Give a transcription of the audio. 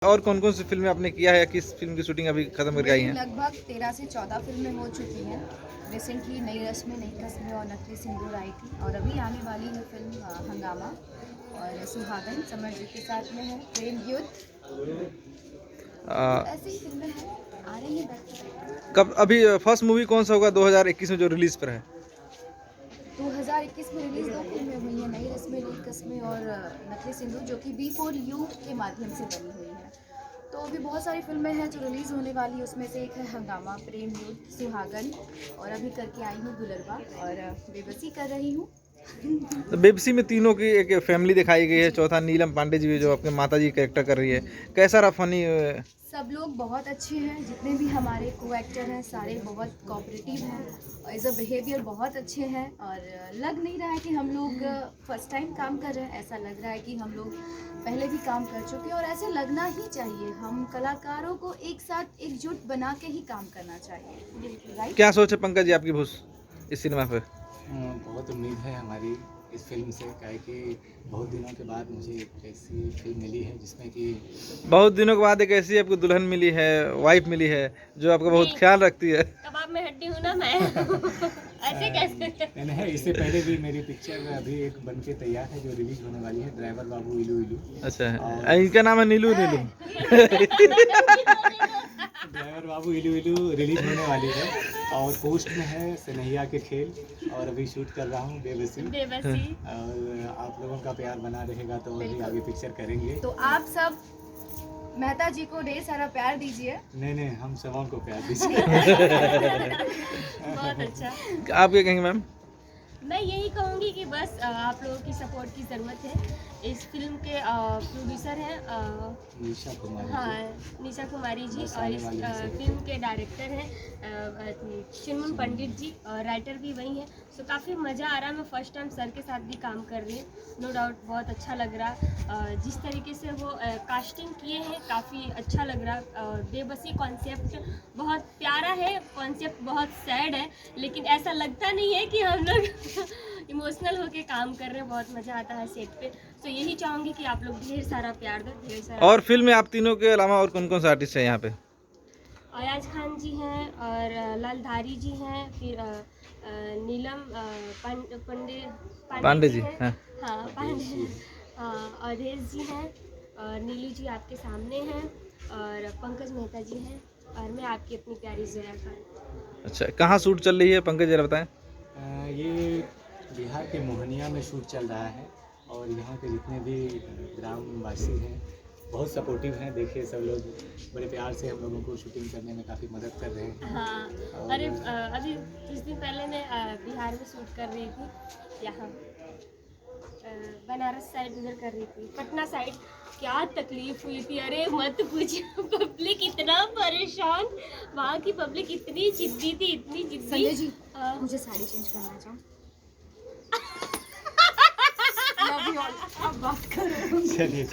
और कौन कौन सी फिल्में आपने किया है, किस फिल्म की शूटिंग अभी खत्म करके आई हैं? लगभग 13 से 14 फिल्में हो चुकी हैं। रिसेंटली नई रस्में नई कस्में और नकली सिंदूर आई थी, और अभी आने वाली है फिल्म हंगामा और सुहागन समर जी के साथ में है, प्रेम युद्ध। ऐसी ही फिल्में हैं, आ रही हैं बैक टू बैक। कब अभी फर्स्ट मूवी कौन सा होगा 2021 में जो रिलीज पर है? 2021 में रिलीज 2 फिल्में हुई हैं, नई रस्में नई कस्में और नकली सिंदूर, जो कि B4U के माध्यम से बनी हुई है। तो अभी बहुत सारी फिल्में हैं जो रिलीज़ होने वाली है, उसमें से एक है हंगामा, प्रेम युद्ध, सुहागन, और अभी करके आई हूँ गुलरबा, और बेबसी कर रही हूँ। तो बेबसी में तीनों की एक फैमिली दिखाई गई है, चौथा नीलम पांडे जी जो आपके माता जी कैरेक्टर कर रही है, कैसा रहा फनी? सब लोग बहुत अच्छे हैं, जितने भी हमारे को एक्टर हैं सारे बहुत कोऑपरेटिव हैं और एज अ बिहेवियर बहुत अच्छे हैं, और लग नहीं रहा है कि हम लोग फर्स्ट टाइम काम कर रहे हैं, ऐसा लग रहा है कि हम लोग पहले भी काम कर चुके हैं, और ऐसे लगना ही चाहिए। हम कलाकारों को एक साथ एकजुट बना के ही काम करना चाहिए, राइट? क्या सोच है पंकज जी आपकी भूस इस सिनेमा पे? बहुत उम्मीद है हमारी इस फिल्म से, क्या है कि बहुत दिनों के बाद मुझे एक ऐसी फिल्म मिली है जिसमें कि बहुत दिनों के बाद एक ऐसी आपको दुल्हन मिली है, वाइफ मिली है जो आपका बहुत ख्याल रखती है। कबाब में हड्डी हूँ ना मैं। ऐसे कैसे? मैंने इससे पहले भी मेरी पिक्चर अभी एक बन के तैयार है जो रिलीज होने वाली है, ड्राइवर बाबू इलू इलू। अच्छा, इनका नाम है नीलू नीलू। ड्राइवर बाबू इलू इलू रिलीज होने वाली है, और पोस्ट में है सनैया के खेल, और अभी शूट कर रहा हूँ बेबसी। और आप लोगों का प्यार बना रहेगा तो और भी आगे पिक्चर करेंगे। तो आप सब मेहता जी को ढेर सारा प्यार दीजिए। नहीं, हम सबों को प्यार दीजिए। बहुत अच्छा। आप क्या कहेंगे मैम? मैं यही कहूँगी कि बस आप लोगों की सपोर्ट की ज़रूरत है। इस फिल्म के प्रोड्यूसर हैं निशा कुमारी। हाँ, निशा कुमारी जी, और इस फिल्म के डायरेक्टर हैं चिन्मन पंडित जी, और राइटर भी वही हैं। सो काफ़ी मज़ा आ रहा है। मैं फर्स्ट टाइम सर के साथ भी काम कर रही हूँ, नो डाउट बहुत अच्छा लग रहा। जिस तरीके से वो कास्टिंग किए हैं काफ़ी अच्छा लग रहा। बेबसी कॉन्सेप्ट बहुत प्यारा है, कॉन्सेप्ट बहुत सैड है, लेकिन ऐसा लगता नहीं है कि हम लोग इमोशनल होके काम कर रहे हैं। बहुत मज़ा आता है सेट पे। तो यही चाहूँगी कि आप लोग ढेर सारा प्यार दो, ढेर सारा। और फिल्म में आप तीनों के अलावा और कौन कौन से आर्टिस्ट हैं यहाँ पे? अयाज खान जी हैं, और लालधारी जी हैं, फिर नीलम पांडे जी हैं। हाँ पांडे, हाँ, और रेस जी हैं, और नीलू जी आपके सामने हैं, और पंकज मेहता जी हैं, और मैं आपकी अपनी प्यारी ज़या खान। अच्छा, कहाँ शूट चल रही है पंकज जरा बताएं? ये बिहार के मोहनिया में शूट चल रहा है, और यहाँ के जितने भी ग्रामवासी हैं बहुत सपोर्टिव हैं। देखिए सब लोग बड़े प्यार से हम लोगों को शूटिंग करने में काफ़ी मदद कर रहे हैं। हाँ, अरे अभी कुछ दिन पहले मैं बिहार में शूट कर रही थी, यहाँ बनारस साइड उधर कर रही थी, पटना साइड। क्या तकलीफ हुई थी, अरे मत पूछो। पब्लिक इतना परेशान, वहाँ की पब्लिक इतनी जिद्दी थी, इतनी जिद्दी। संजय जी, मुझे साड़ी चेंज करना चाहूँ। अब बात करो। चलिए।